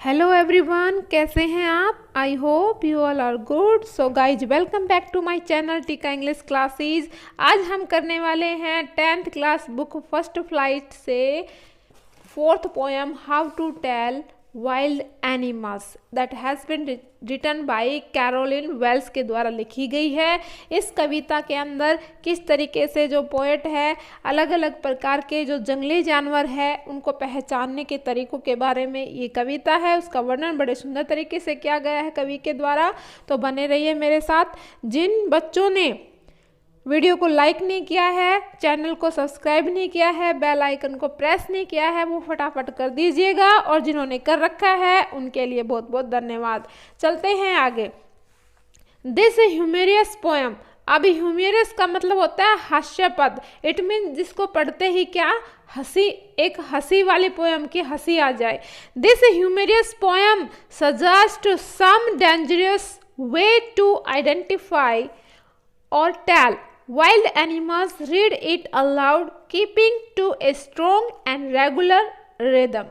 Hello everyone, कैसे हैं आप? I hope you all are good. So guys, welcome back to my channel टीका English classes. आज हम करने वाले हैं 10th class book first flight से 4th poem how to tell wild animals that has been written by Carolyn Wells के द्वारा लिखी गई है। इस कविता के अंदर किस तरीके से जो पोएट है अलग अलग प्रकार के जो जंगली जानवर है उनको पहचानने के तरीकों के बारे में ये कविता है, उसका वर्णन बड़े सुंदर तरीके से किया गया है कवि के द्वारा। तो बने रहिए मेरे साथ। जिन बच्चों ने वीडियो को लाइक नहीं किया है, चैनल को सब्सक्राइब नहीं किया है, बेल आइकन को प्रेस नहीं किया है, वो फटाफट कर दीजिएगा, और जिन्होंने कर रखा है उनके लिए बहुत बहुत धन्यवाद। चलते हैं आगे। This humorous poem. अब ह्यूमेरियस का मतलब होता है हास्यपद। इट मीन जिसको पढ़ते ही क्या हंसी, एक हंसी वाली पोएम की हंसी आ जाए। This humorous poem suggest some dangerous way to identify or tell wild animals. Read it aloud, keeping to a strong and regular rhythm.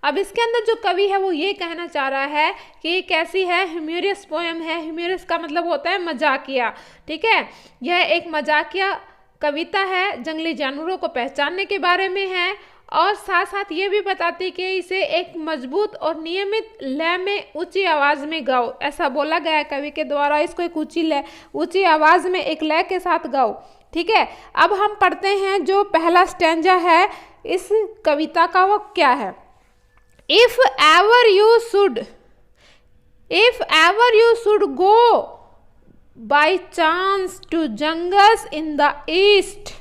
अब इसके अंदर जो कवि है वो ये कहना चाह रहा है कि ये कैसी है, ह्यूमेरियस पोएम है। ह्यूमेरियस का मतलब होता है मजाकिया, ठीक है। यह एक मजाकिया कविता है, जंगली जानवरों को पहचानने के बारे में है, और साथ साथ ये भी बताती कि इसे एक मजबूत और नियमित लय में ऊंची आवाज़ में गाओ, ऐसा बोला गया है कवि के द्वारा। इसको एक ऊंची आवाज़ में एक लय के साथ गाओ, ठीक है। अब हम पढ़ते हैं जो पहला स्टैंजा है इस कविता का, वो क्या है। If ever you should go by chance to jungles in the east.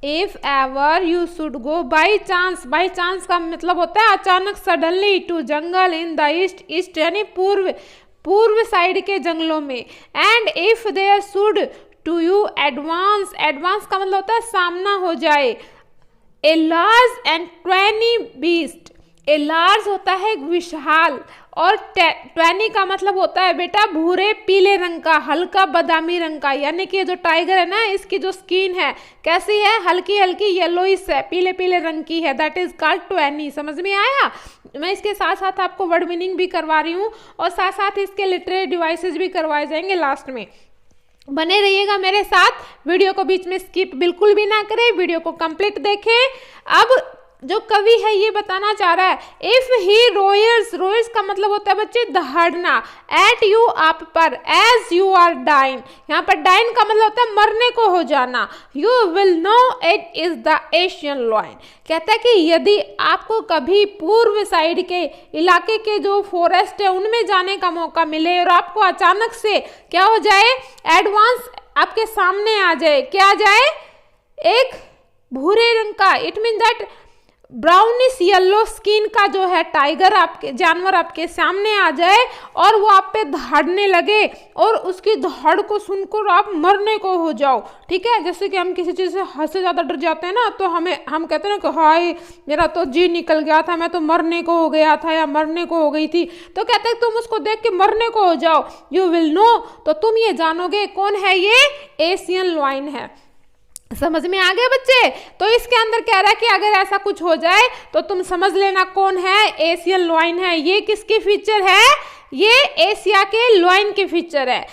If ever you should go by chance, by chance का मतलब होता है अचानक, suddenly, to jungle in the east, east यानी पूर्व साइड के जंगलों में। And if there should to you advance, advance का मतलब होता है सामना हो जाए। A large and tawny beast, a large होता है विशाल, और ट्वेनी का मतलब होता है बेटा भूरे पीले रंग का, हल्का बादामी रंग का। यानी कि जो टाइगर है ना, इसकी जो स्किन है कैसी है, हल्की हल्की येलोइश है, पीले पीले रंग की है। That is called tawny. समझ में आया? मैं इसके साथ साथ आपको वर्ड मीनिंग भी करवा रही हूँ, और साथ साथ इसके लिटरेरी डिवाइसेस भी करवाए जाएंगे लास्ट में। बने रहिएगा मेरे साथ, वीडियो को बीच में स्किप बिल्कुल भी ना करें, वीडियो को कंप्लीट देखें। अब जो कवि है ये बताना चाह रहा है, इफ ही रोयर्स, रोयर्स का मतलब होता है बच्चे दहाड़ना, एट यू आप पर, एज यू आर डाइन, यहाँ पर डाइन का मतलब होता है मरने को हो जाना। You will know it is the Asian lion. कहता है कि यदि आपको कभी पूर्व साइड के इलाके के जो फॉरेस्ट है उनमें जाने का मौका मिले और आपको अचानक से क्या हो जाए, एडवांस आपके सामने आ जाए, क्या आ जाए, एक भूरे रंग का, it mean that brownish yellow skin का जो है टाइगर, आपके जानवर आपके सामने आ जाए और वो आप पे दहाड़ने लगे, और उसकी दहाड़ को सुनकर आप मरने को हो जाओ, ठीक है। जैसे कि हम किसी चीज़ से हद से ज़्यादा डर जाते हैं ना, तो हम कहते हैं ना कि हाय मेरा तो जी निकल गया था, मैं तो मरने को हो गया था या मरने को हो गई थी। तो कहते हैं तुम उसको देख के मरने को हो जाओ। यू विल नो, तो तुम ये जानोगे कौन है, ये एशियन लॉयन है। समझ में आ गए बच्चे? तो इसके अंदर कह रहा है कि अगर ऐसा कुछ हो जाए तो तुम समझ लेना कौन है, एशियन लॉयन है। ये किसकी फीचर है, ये एशिया के लॉयन की फीचर है।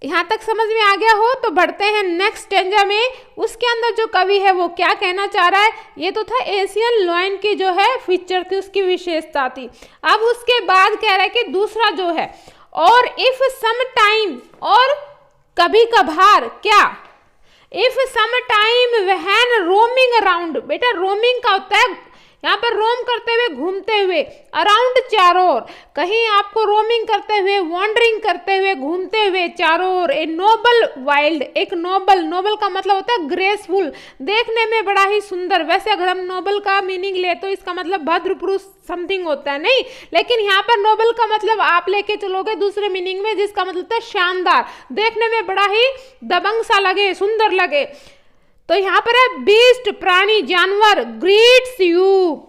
यहाँ तक समझ में आ गया हो तो बढ़ते हैं नेक्स्ट स्टैंजा में। उसके अंदर जो कवि है वो क्या कहना चाह रहा है, ये तो था एशियन लॉयन की जो है फीचर थी, उसकी विशेषता थी। अब उसके बाद कह रहा है कि दूसरा जो है, और इफ सम टाइम, और कभी कभार, क्या, if some time when roaming around, बेटा रोमिंग का होता है यहाँ पर रोम करते हुए, घूमते हुए, अराउंड चारों ओर, कहीं आपको रोमिंग करते हुए, वॉन्डरिंग करते हुए, घूमते हुए चारों ओर। ए नोबल वाइल्ड, एक नोबल, नोबल का मतलब होता है ग्रेसफुल, देखने में बड़ा ही सुंदर। वैसे अगर हम नोबल का मीनिंग ले तो इसका मतलब भद्र पुरुष समथिंग होता है, नहीं, लेकिन यहाँ पर नोबल का मतलब आप लेके चलोगे दूसरे मीनिंग में, जिसका मतलब होता है शानदार, देखने में बड़ा ही दबंग सा लगे, सुंदर लगे। तो यहाँ पर है बीस्ट, प्राणी, जानवर, ग्रीट्स यू।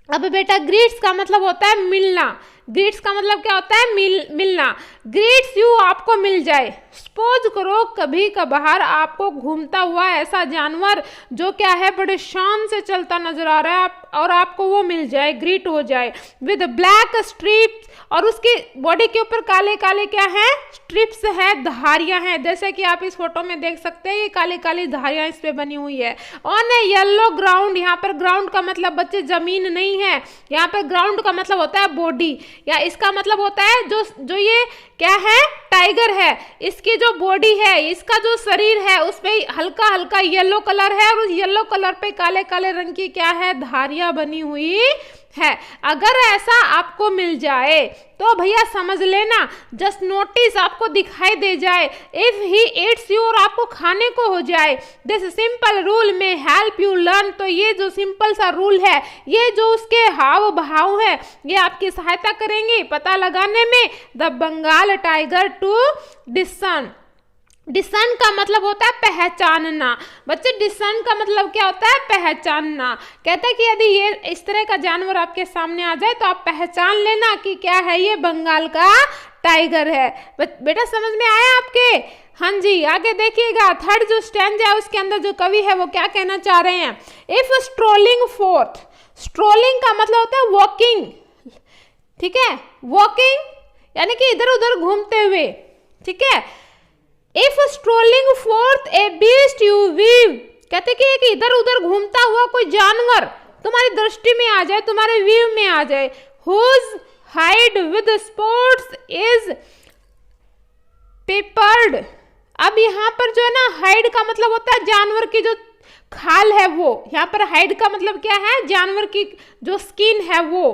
अब बेटा ग्रीट्स का मतलब होता है मिलना, ग्रीट्स का मतलब क्या होता है, मिलना। ग्रीट्स यू आपको मिल जाए। सपोज करो कभी कभार आपको घूमता हुआ ऐसा जानवर जो क्या है बड़े शान से चलता नजर आ रहा है, और आपको वो मिल जाए, ग्रीट हो जाए विद ब्लैक स्ट्रिप्स, और उसकी बॉडी के ऊपर काले काले क्या है, स्ट्रिप्स है, धारियां हैं, जैसे कि आप इस फोटो में देख सकते हैं, ये काली काली धारियां इस पे बनी हुई है। ऑन ए येलो ग्राउंड, यहाँ पर ग्राउंड का मतलब बच्चे जमीन नहीं है, यहाँ पर ग्राउंड का मतलब होता है बॉडी, या इसका मतलब होता है जो ये क्या है, टाइगर है, इसकी जो बॉडी है, इसका जो शरीर है, उस पे हल्का हल्का येलो कलर है, और उस येलो कलर पे काले काले रंग की क्या है, धारियां बनी हुई है। अगर ऐसा आपको मिल जाए तो भैया समझ लेना, जस्ट नोटिस आपको दिखाई दे जाए, इफ ही ईट्स यू, और आपको खाने को हो जाए, दिस सिंपल रूल में हेल्प यू लर्न, तो ये जो सिंपल सा रूल है, ये जो उसके हाव भाव है, ये आपकी सहायता करेंगे पता लगाने में द बंगाल टाइगर टू डिस्सर्न। डिस्सर्न का मतलब होता है पहचानना। बच्चे डिस्सर्न का मतलब क्या होता है, पहचानना। कहते हैं कि यदि ये इस तरह का जानवर आपके सामने आ जाए तो आप पहचान लेना कि क्या है, ये बंगाल का टाइगर है। बेटा समझ में आया आपके? हाँ जी, आगे देखिएगा, थर्ड जो स्टैंजा है उसके अंदर जो कवि है वो क्या कहना चाह रहे हैं, इफ स्ट्रोलिंग फोर्थ, स्ट्रोलिंग का मतलब होता है वॉकिंग, ठीक है, वॉकिंग यानी कि इधर उधर घूमते हुए, ठीक है। If strolling forth a beast you view, कहते कि एक इधर उधर घूमता हुआ कोई जानवर तुम्हारी दृष्टि में आ जाए, तुम्हारे व्यू में आ जाए, whose hide with spots is peppered. अब यहाँ पर जो है ना, हाइड का मतलब होता है जानवर की जो खाल है वो, यहाँ पर हाइड का मतलब क्या है, जानवर की जो स्किन है वो।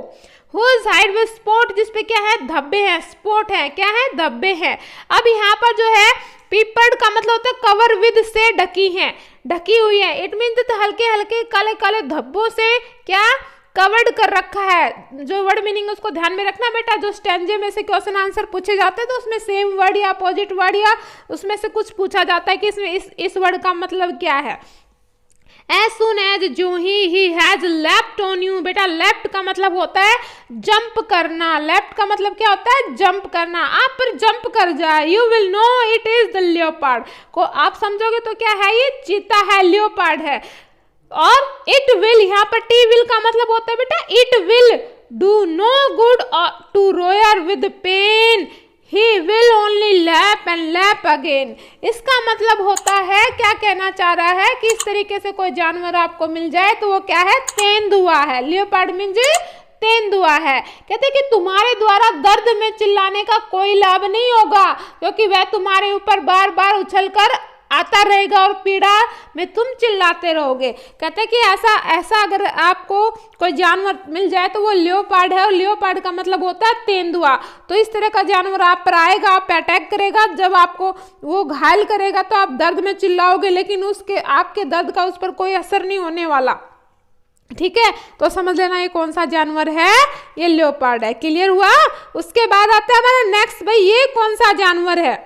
हुज हाइड विद स्पॉट, जिसपे क्या है, धब्बे हैं, स्पॉट है, क्या है, धब्बे हैं। अब यहाँ पर जो है पेपर्ड का मतलब होता है कवर विद से ढकी है, ढकी हुई है, इट मीन तो हल्के हल्के काले काले धब्बों से क्या कवर्ड कर रखा है। जो वर्ड मीनिंग उसको ध्यान में रखना बेटा, जो स्टैंजे में से क्वेश्चन आंसर पूछे जाते हैं तो उसमें सेम वर्ड या अपोजिट वर्ड या उसमें से कुछ पूछा जाता है कि इसमें इस वर्ड का मतलब क्या है। As soon as जो he has leapt on you, बेटा लेफ्ट का मतलब होता है जंप करना, लेफ्ट का मतलब क्या होता है, जंप करना, आप पर जंप कर जाए, you will know it is the leopard, को आप समझोगे तो क्या है, ये चीता है, leopard है। और it will, यहाँ पर t will का मतलब होता है बेटा it will do no good to roar with pain, he will only lap and lap again। इसका मतलब होता है, क्या कहना चाह रहा है कि इस तरीके से कोई जानवर आपको मिल जाए तो वो क्या है, तेंदुआ है। लियोपार्ड मीन्स तेंदुआ है। कहते कि तुम्हारे द्वारा दर्द में चिल्लाने का कोई लाभ नहीं होगा, क्योंकि वह तुम्हारे ऊपर बार बार उछलकर आता रहेगा और पीड़ा में तुम चिल्लाते रहोगे। कहते कि ऐसा अगर आपको कोई जानवर मिल जाए तो वो लियोपार्ड है, और लियोपार्ड का मतलब होता है तेंदुआ। तो इस तरह का जानवर आप पर आएगा, आप पे अटैक करेगा, जब आपको वो घायल करेगा तो आप दर्द में चिल्लाओगे, लेकिन उसके आपके दर्द का उस पर कोई असर नहीं होने वाला, ठीक है। तो समझ लेना ये कौन सा जानवर है, ये लियोपार्ड है। क्लियर हुआ? उसके बाद आता है हमारा नेक्स्ट, भाई ये कौन सा जानवर है।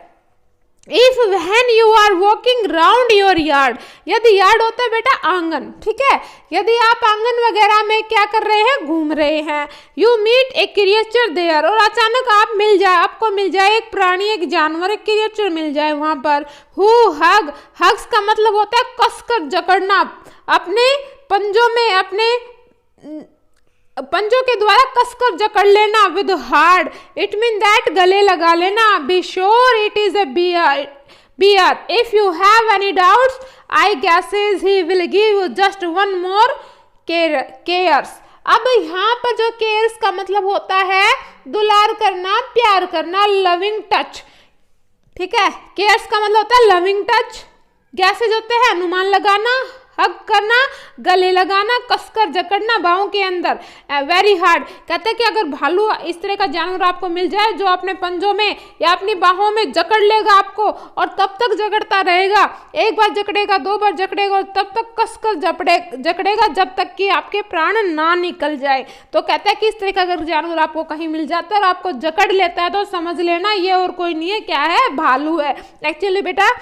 If when you are walking round your yard, यदि यार्ड होता है बेटा आंगन, ठीक है, यदि आप आंगन वगैरह में क्या कर रहे हैं, घूम रहे हैं, you meet a creature there, और अचानक आपको मिल जाए एक प्राणी, एक जानवर, एक क्रिएचर मिल जाए वहां पर, हु हग, हग्स का मतलब होता है कसकर जकड़ना, अपने पंजों में, अपने पंजों के द्वारा कसकर जकड़ लेना, with hard, it mean that गले लगा लेना, be sure it is a bear, if you have any doubts I guesses he will give you just one more cares. अब यहाँ पर जो केयर्स का मतलब होता है दुलार करना, प्यार करना, लविंग टच, ठीक है। केयर्स का मतलब होता है लविंग टच, गैसेज होते हैं अनुमान लगाना, हग करना, गले लगाना, कसकर जकड़ना बाहों के अंदर, वेरी हार्ड। कहते हैं कि अगर भालू इस तरह का जानवर आपको मिल जाए जो अपने पंजों में या अपनी बाहों में जकड़ लेगा आपको, और तब तक जकड़ता रहेगा, एक बार जकड़ेगा, दो बार जकड़ेगा, और तब तक कसकर जकड़ेगा जब तक कि आपके प्राण ना निकल जाए। तो कहता है कि इस तरह का अगर जानवर आपको कहीं मिल जाता है और आपको जकड़ लेता है तो समझ लेना ये और कोई नहीं है, क्या है, भालू है। एक्चुअली बेटा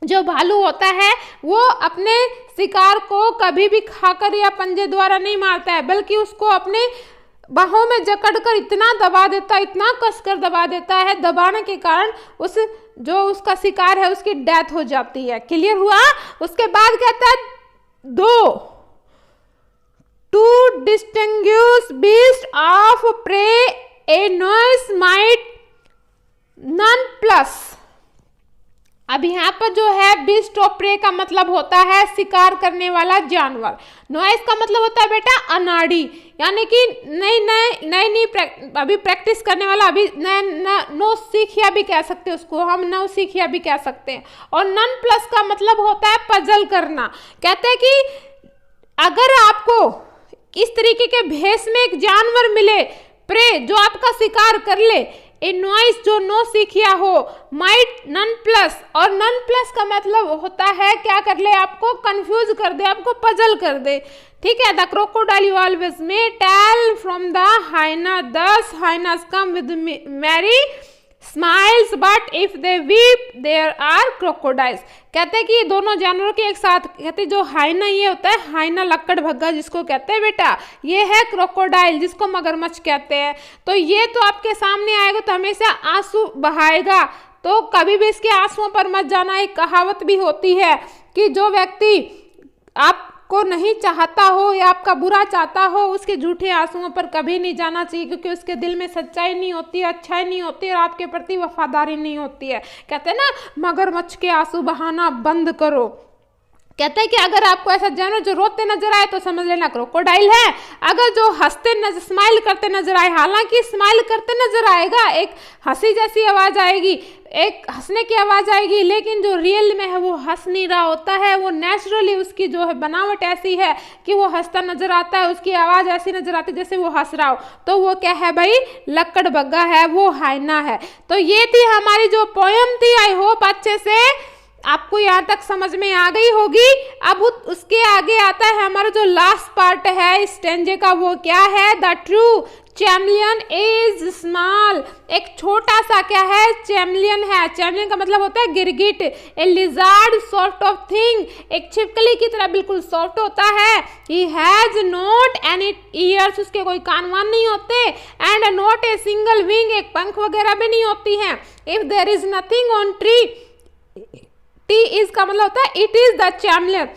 जो भालू होता है वो अपने शिकार को कभी भी खाकर या पंजे द्वारा नहीं मारता है, बल्कि उसको अपने बाहों में जकड़कर इतना दबा देता है, इतना कसकर दबा देता है, दबाने के कारण जो उसका शिकार है उसकी डेथ हो जाती है। क्लियर हुआ? उसके बाद कहता है to distinguish beast of prey a noise might nonplus. अब यहाँ पर जो है बीस्ट ऑफ प्रे का मतलब होता है शिकार करने वाला जानवर। नॉइस का मतलब होता है बेटा अनाड़ी, यानी कि नई अभी प्रैक्टिस करने वाला, अभी नो सीखिया भी कह सकते हैं उसको हम, नो सीखिया भी कह सकते हैं। और नन प्लस का मतलब होता है पजल करना। कहते हैं कि अगर आपको इस तरीके के भेष में एक जानवर मिले, प्रे जो आपका शिकार कर ले, ए नॉइस जो नो सीखिया हो, माइट नन प्लस, और नन प्लस का मतलब होता है क्या कर ले, आपको कंफ्यूज कर दे, आपको पजल कर दे। ठीक है, the crocodile you always may tell from the hyena, thus hyenas come with merry smiles but if they weep there are crocodiles. कहते हैं कि ये दोनों जानवरों के एक साथ, कहते हैं जो हाइना ये होता है, हाइना लक्कड़ भग्गा जिसको कहते हैं बेटा, ये है क्रोकोडाइल जिसको मगरमच्छ कहते हैं। तो ये तो आपके सामने आएगा तो हमेशा आंसू बहाएगा, तो कभी भी इसके आंसुओं पर मत जाना। एक कहावत भी होती है कि जो व्यक्ति आपको नहीं चाहता हो या आपका बुरा चाहता हो, उसके झूठे आंसुओं पर कभी नहीं जाना चाहिए, क्योंकि उसके दिल में सच्चाई नहीं होती है, अच्छाई नहीं होती है और आपके प्रति वफादारी नहीं होती है। कहते हैं ना, मगरमच्छ के आंसू बहाना बंद करो। कहते हैं कि अगर आपको ऐसा जानवर जो रोते नजर आए तो समझ लेना क्रोकोडाइल है। अगर जो हंसते नजर, स्माइल करते नजर आए, हालांकि स्माइल करते नजर आएगा, एक हंसी जैसी आवाज आएगी, एक हंसने की आवाज आएगी, लेकिन जो रियल में है वो हंस नहीं रहा होता है, वो नेचुरली उसकी जो है बनावट ऐसी है कि वो हंसता नजर आता है, उसकी आवाज ऐसी नजर आती है जैसे वो हंस रहा हो। तो वो क्या है भाई, लक्कड़ बग्गा है, वो हाइना है। तो ये थी हमारी जो पोयम थी। आई होप अच्छे से आपको यहाँ तक समझ में आ गई होगी। अब उसके आगे आता है हमारा जो लास्ट पार्ट है इस स्टेंजे का, वो क्या है, द ट्रू चैमलियन इज स्मॉल। एक छोटा सा क्या है, चैमलियन है। चैमलियन का मतलब होता है गिरगिट। A lizard sort of thing, एक छिपकली की तरह बिल्कुल सॉफ्ट होता है। He has not any ears, उसके कोई कान वान नहीं होते। And not a single wing, एक पंख वगैरह भी नहीं होती है। If there is nothing on tree, T is का मतलब होता है it is the chameleon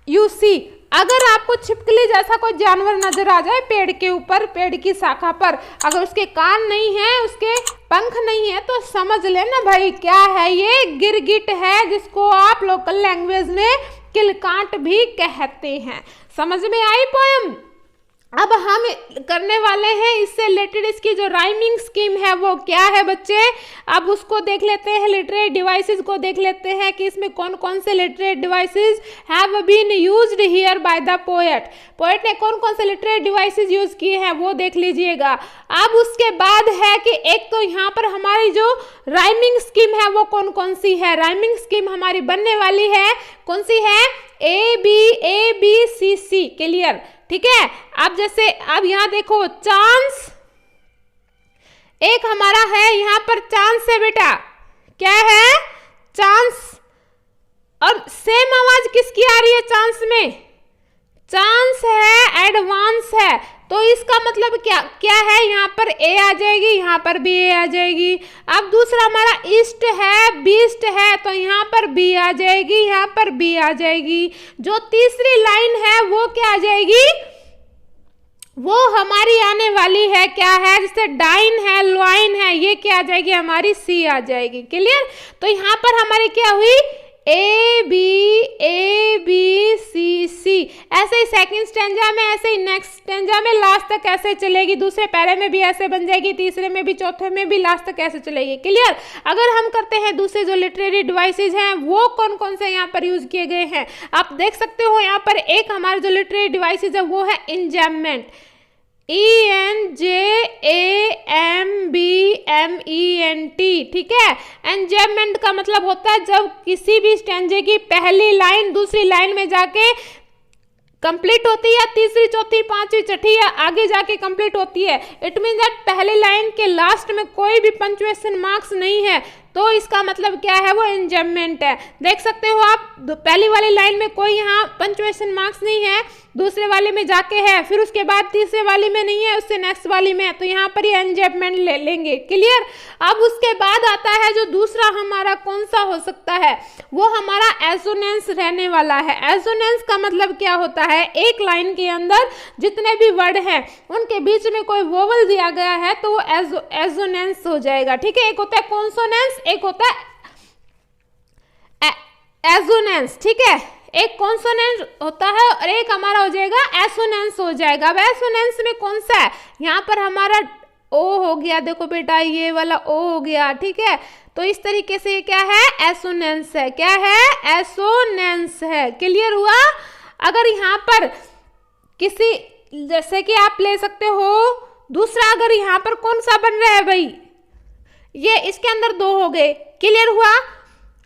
you see. अगर आपको छिपकली जैसा कोई जानवर नजर आ जाए पेड़ के ऊपर, पेड़ की शाखा पर, अगर उसके कान नहीं है, उसके पंख नहीं है, तो समझ लेना भाई क्या है, ये गिरगिट है, जिसको आप लोकल लैंग्वेज में किलकांट भी कहते हैं। समझ में आई पोयम? अब हम करने वाले हैं इससे रिलेटेड इसकी जो राइमिंग स्कीम है वो क्या है बच्चे, अब उसको देख लेते हैं। लिटरेरी डिवाइसेस को देख लेते हैं कि इसमें कौन कौन से literary devices have been used here by the poet. Poet ने कौन कौन से लिटरेरी डिवाइसेस यूज किए हैं वो देख लीजिएगा। अब उसके बाद है कि एक तो यहाँ पर हमारी जो राइमिंग स्कीम है वो कौन कौन सी है। राइमिंग स्कीम हमारी बनने वाली है, कौन सी है, A B C C. Clear? ठीक है। अब जैसे अब यहाँ देखो, चांस एक हमारा है, यहाँ पर चांस है बेटा, क्या है, चांस। और सेम आवाज किसकी आ रही है चांस में, चांस है, एडवांस है। तो इसका मतलब क्या क्या है, यहाँ पर ए आ जाएगी, यहाँ पर भी ए आ जाएगी। अब दूसरा हमारा ईस्ट है, बीस्ट है, तो यहाँ पर बी आ जाएगी, यहाँ पर बी आ जाएगी। जो तीसरी लाइन है वो क्या आ जाएगी, वो हमारी आने वाली है, क्या है, जैसे डाइन है, लॉइन है, ये क्या आ जाएगी, हमारी सी आ जाएगी। क्लियर? तो यहाँ पर हमारी क्या हुई, ए बी सी सी। ऐसे ही सेकंड स्टेंजा में, ऐसे ही नेक्स्ट स्टेंजा में, लास्ट तक ऐसे चलेगी। दूसरे पैरे में भी ऐसे बन जाएगी, तीसरे में भी, चौथे में भी, लास्ट तक ऐसे चलेगी। क्लियर? अगर हम करते हैं दूसरे जो लिटरेरी डिवाइसेज हैं वो कौन कौन से यहाँ पर यूज किए गए हैं, आप देख सकते हो। यहाँ पर एक हमारे जो लिटरेरी डिवाइसेज है वो है इंजैममेंट, ENJAMBMENT। ठीक है। एंजैममेंट का मतलब होता है जब किसी भी स्टेंजे की पहली लाइन दूसरी लाइन में जाके कंप्लीट होती है, या तीसरी चौथी पांचवी छठी या आगे जाके कंप्लीट होती है। इट मीन दैट पहली लाइन के लास्ट में कोई भी पंक्चुएशन मार्क्स नहीं है, तो इसका मतलब क्या है, वो इंजम्पमेंट है। देख सकते हो आप, पहली वाली लाइन में कोई यहाँ पंक्चुएशन मार्क्स नहीं है, दूसरे वाले में जाके है, फिर उसके बाद तीसरे वाली में नहीं है, उससे नेक्स्ट वाली में है, तो यहाँ पर ये इंजम्पमेंट ले लेंगे। क्लियर। अब उसके बाद आता है जो दूसरा हमारा कौन सा हो सकता है, वो हमारा एसोनेंस रहने वाला है। एसोनेंस का मतलब क्या होता है, एक लाइन के अंदर जितने भी वर्ड हैं उनके बीच में कोई वोवल दिया गया है तो वो एसोनेंस हो जाएगा। ठीक है, एक होता है कॉन्सोनेंस, एक होता है एसोनेंस। ठीक है, एक कॉन्सोनेंट होता है और एक हमारा हो जाएगा एसोनेंस हो जाएगा। अब एसोनेंस में कौन सा है, यहाँ पर हमारा ओ हो गया, देखो बेटा ये वाला ओ हो गया। ठीक है, तो इस तरीके से ये क्या है, एसोनेंस है। क्या है, एसोनेंस है। क्लियर हुआ। अगर यहाँ पर किसी, जैसे कि आप ले सकते हो दूसरा, अगर यहाँ पर कौन सा बन रहा है भाई, ये इसके अंदर दो हो गए। क्लियर हुआ।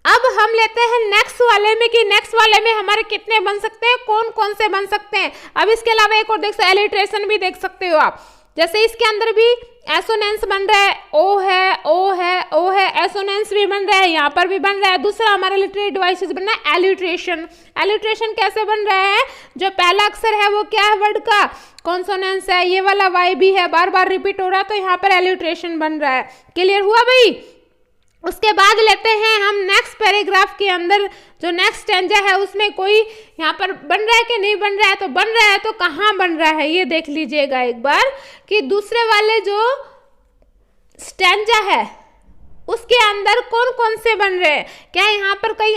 अब हम लेते हैं नेक्स्ट वाले में कि नेक्स्ट वाले में हमारे कितने बन सकते हैं, कौन कौन से बन सकते हैं। अब इसके अलावा एक और देख सकते हो, एलिट्रेशन भी देख सकते हो आप। जैसे इसके अंदर भी एसोनेंस बन रहा है, ओ है, ओ है, ओ है, एसोनेंस भी बन रहा है, यहाँ पर भी बन रहा है। दूसरा हमारा लिटरेरी डिवाइसेस बन रहा है एलिट्रेशन। एलिट्रेशन कैसे बन रहा है, जो पहला अक्षर है वो क्या है वर्ड का, कॉन्सोनेंस है, ये वाला वाई भी है, बार बार रिपीट हो रहा है, तो यहाँ पर एलिट्रेशन बन रहा है। क्लियर हुआ भाई। उसके बाद लेते हैं हम नेक्स्ट पैराग्राफ के अंदर जो नेक्स्ट स्टैंजा है उसमें कोई यहाँ पर बन रहा है कि नहीं बन रहा है, तो बन रहा है, तो कहाँ बन रहा है ये देख लीजिएगा एक बार कि दूसरे वाले जो स्टैंजा है उसके अंदर कौन कौन से बन रहे हैं। क्या यहाँ पर कहीं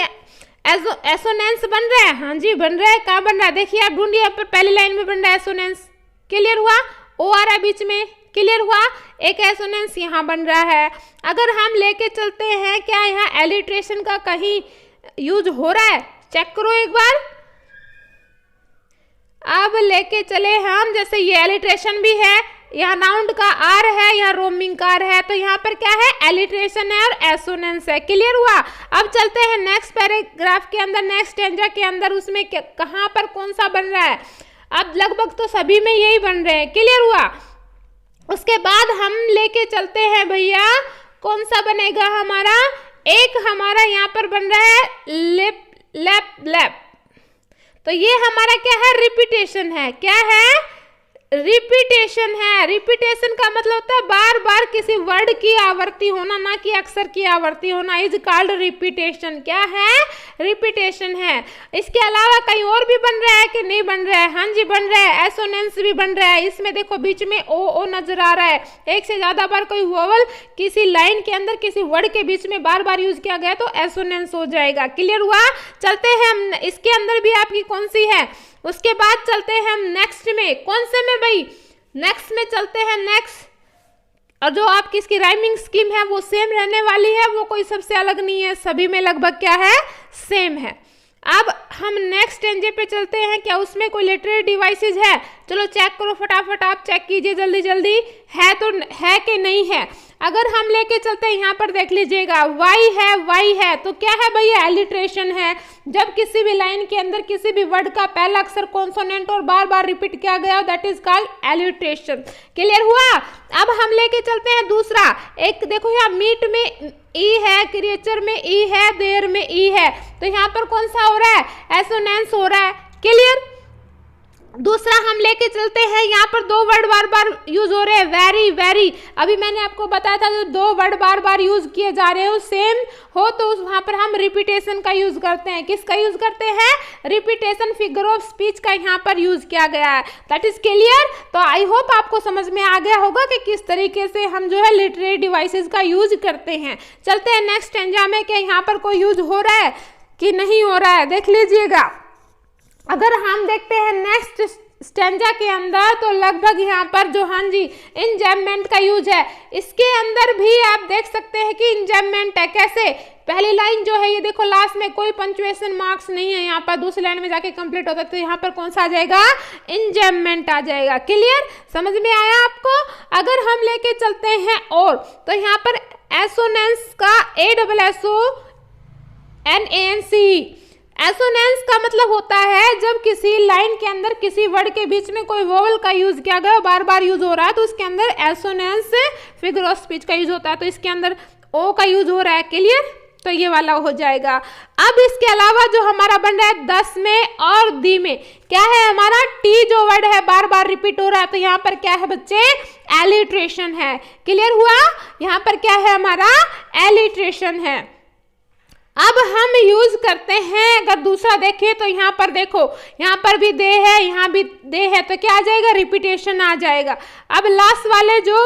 एसोनेंस बन रहा है, हाँ जी बन रहा है। कहाँ बन रहा है, देखिए आप ढूंढिए, यहाँ पर पहली लाइन में बन रहा है एसोनेंस। क्लियर हुआ, ओ आ रहा है बीच में। क्लियर हुआ, एक एसोनेंस यहाँ बन रहा है। अगर हम लेके चलते हैं, क्या यहाँ एलिट्रेशन का कहीं यूज हो रहा है, चेक करो एक बार। अब लेके चले हम, जैसे ये एलिट्रेशन भी है, यहाँ नाउन का आर है, यहाँ रोमिंग का आर है, तो यहाँ पर क्या है, एलिट्रेशन है और एसोनेंस है। क्लियर हुआ। अब चलते हैं नेक्स्ट पैराग्राफ के अंदर, नेक्स्ट स्टैंजा के अंदर, उसमें कहाँ पर कौन सा बन रहा है। अब लगभग तो सभी में यही बन रहे हैं। क्लियर हुआ। उसके बाद हम लेके चलते हैं भैया, कौन सा बनेगा हमारा, एक हमारा यहाँ पर बन रहा है लिप लैप लैप, तो ये हमारा क्या है, रिपीटेशन है। क्या है, रिपीटेशन है। रिपीटेशन का मतलब होता है बार बार किसी वर्ड की आवृत्ति होना, ना कि अक्षर की आवृत्ति होना, इज कॉल्ड रिपीटेशन। क्या है, रिपीटेशन है। इसके अलावा कहीं और भी बन रहा है कि नहीं बन रहा है, हाँ जी बन रहा है, एसोनेंस भी बन रहा है। इसमें देखो बीच में ओ नजर आ रहा है, एक से ज्यादा बार कोई वोवल किसी लाइन के अंदर किसी वर्ड के बीच में बार बार यूज किया गया तो एसोनेंस हो जाएगा। क्लियर हुआ। चलते हैं हम, इसके अंदर भी आपकी कौन सी है। उसके बाद चलते हैं हम नेक्स्ट में, कौन से में भाई, नेक्स्ट में चलते हैं नेक्स्ट, और जो आपकी इसकी राइमिंग स्कीम है वो सेम रहने वाली है, वो कोई सबसे अलग नहीं है, सभी में लगभग क्या है, सेम है। अब हम नेक्स्ट स्टेंजे पे चलते हैं, क्या उसमें कोई लिटरेरी डिवाइसेस है, चलो चेक करो फटाफट, आप चेक कीजिए जल्दी जल्दी, है तो है कि नहीं है। अगर हम लेके चलते हैं, यहाँ पर देख लीजिएगा वाई है, तो क्या है भैया, एलिट्रेशन है। जब किसी भी लाइन के अंदर किसी भी वर्ड का पहला अक्षर कॉन्सोनेंट और बार बार रिपीट किया गया, that is called alliteration. Clear हुआ। अब हम लेके चलते हैं दूसरा, एक देखो यहाँ मीट में ई है, क्रिएचर में ई है, देयर में ई है, तो यहाँ पर कौन सा हो रहा है, एसोनेंस हो रहा है। क्लियर। दूसरा हम लेके चलते हैं, यहाँ पर दो वर्ड बार बार यूज हो रहे हैं, वेरी वेरी। अभी मैंने आपको बताया था जो दो वर्ड बार बार यूज किए जा रहे हो सेम हो तो वहां पर हम रिपीटेशन का यूज करते हैं। किसका यूज करते हैं, रिपीटेशन, फिगर ऑफ स्पीच का यहाँ पर यूज किया गया है। That is clear. तो आई होप आपको समझ में आ गया होगा कि किस तरीके से हम जो है लिटरेरी डिवाइसेस का यूज करते हैं। चलते हैं नेक्स्ट स्टैंजा में, क्या यहाँ पर कोई यूज हो रहा है कि नहीं हो रहा है, देख लीजिएगा। अगर हम देखते हैं नेक्स्ट स्टैंजा के अंदर तो लगभग यहाँ पर जो हाँ जी इंजैममेंट का यूज है, इसके अंदर भी आप देख सकते हैं कि इंजैममेंट है। कैसे, पहली लाइन जो है ये देखो लास्ट में कोई पंक्चुएशन मार्क्स नहीं है, यहाँ पर दूसरी लाइन में जाके कंप्लीट होता है, तो यहाँ पर कौन सा आ जाएगा, इंजैममेंट आ जाएगा। क्लियर, समझ में आया आपको। अगर हम लेके चलते हैं और तो यहाँ पर एसोनेंस का ASSONANCE, एसोनेंस का मतलब होता है जब किसी लाइन के अंदर किसी वर्ड के बीच में कोई वोवल का यूज किया गया बार बार यूज हो रहा है तो उसके अंदर एसोनेंस फिगर ऑफ स्पीच का यूज होता है। तो इसके अंदर ओ का यूज हो रहा है, क्लियर। तो ये वाला हो जाएगा। अब इसके अलावा जो हमारा बन रहा है 10 में और दी में, क्या है हमारा टी जो वर्ड है बार बार रिपीट हो रहा है, तो यहाँ पर क्या है बच्चे, एलिट्रेशन है। क्लियर हुआ, यहाँ पर क्या है हमारा, एलिट्रेशन है। अब हम यूज करते हैं, अगर दूसरा देखें तो यहाँ पर देखो, यहाँ पर भी दे है, यहाँ भी दे है, तो क्या आ जाएगा, रिपीटेशन आ जाएगा। अब लास्ट वाले जो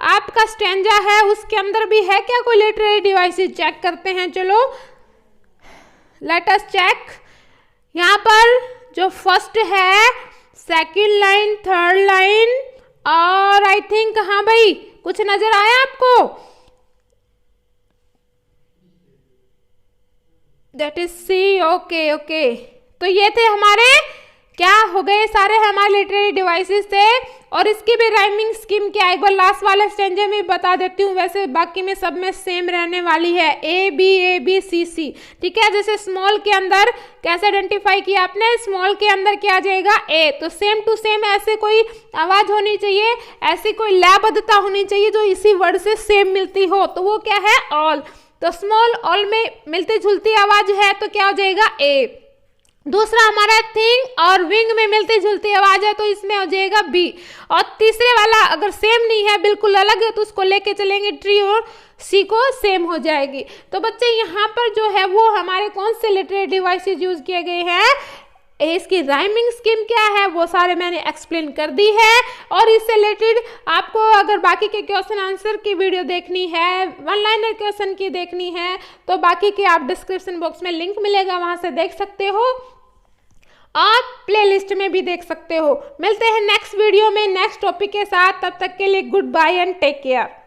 आपका स्टैंजा है उसके अंदर भी है क्या कोई लिटरेरी डिवाइसेस, चेक करते हैं। चलो लेट अस चेक। यहाँ पर जो फर्स्ट है, सेकंड लाइन, थर्ड लाइन, और आई थिंक, हाँ भाई कुछ नजर आया आपको, that is see. Okay okay, तो ये थे हमारे, क्या हो गए, सारे हमारे लिटरेरी डिवाइसेस थे। और इसकी भी राइमिंग स्कीम क्या है, एक बार लास्ट वाले स्टेंजे में बता देती हूँ, वैसे बाकी में सब में सेम रहने वाली है, ए बी सी सी, ठीक है। जैसे स्मॉल के अंदर कैसे आइडेंटिफाई किया आपने, स्मॉल के अंदर क्या आ जाएगा, ए, तो सेम टू सेम ऐसे कोई आवाज होनी चाहिए, ऐसी कोई लयबद्धता होनी चाहिए जो इसी वर्ड से सेम मिलती हो, तो वो क्या है, ऑल। तो स्मॉल ऑल में मिलती जुलती आवाज है तो क्या हो जाएगा, ए। दूसरा हमारा थिंग और विंग में मिलती जुलती आवाज है तो इसमें हो जाएगा बी। और तीसरे वाला अगर सेम नहीं है, बिल्कुल अलग है, तो उसको लेके चलेंगे ट्री और सी को सेम हो जाएगी। तो बच्चे यहाँ पर जो है वो हमारे कौन से लिटरेरी डिवाइसेस यूज किए गए हैं, इसकी राइमिंग स्कीम क्या है वो सारे मैंने एक्सप्लेन कर दी है। और इससे रिलेटेड आपको अगर बाकी के क्वेश्चन आंसर की वीडियो देखनी है, वन लाइनर क्वेश्चन की देखनी है, तो बाकी के आप डिस्क्रिप्शन बॉक्स में लिंक मिलेगा, वहां से देख सकते हो, और प्लेलिस्ट में भी देख सकते हो। मिलते हैं नेक्स्ट वीडियो में नेक्स्ट टॉपिक के साथ, तब तक के लिए goodbye and take care.